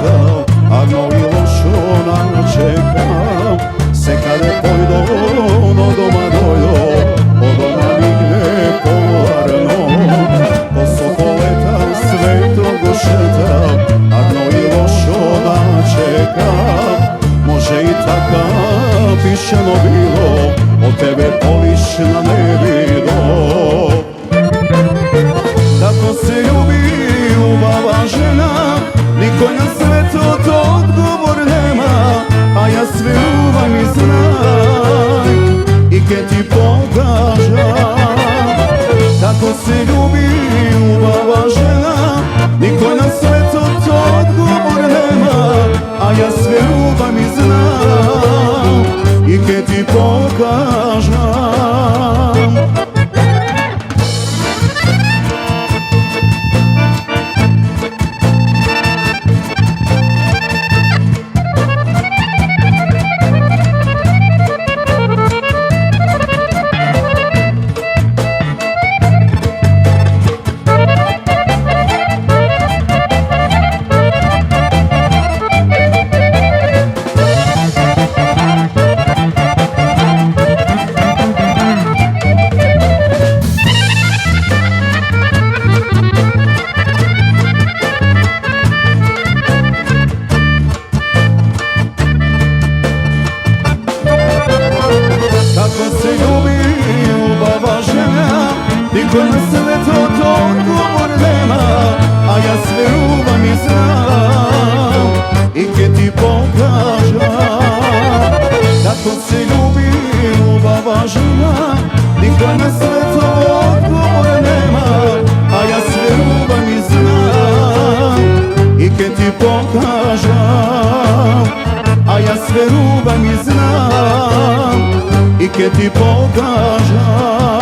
čekam, arno i lošo načekam. Se kada pojdo no doma dojdo, od doma migne polarno. Po Sopoleta sveto gošetam, arno i lošo načekam. Može i takav pišano bilo, od tebe polišna ne vido. Tako se ljubi ljubava žena, niko na svetu to odgovor nema. A ja sve ljubav i znaj i ke ti pokažam. Tako se ljubi ljubava žena, niko na svetu to odgovor nema. A ja sve ljubav i znam i ke ti pokažam. Kako se ljubi ljubava žena, niko na svetu to odgovor nema. A ja sve ljubav i znam i ke ti pokažam. Kako se ljubi ljubava žena, niko na svetu odgovor nema. A ja sve ljubav i znam i ke ti pokažam. A ja sve ljubav i znam i ke ti pokažam.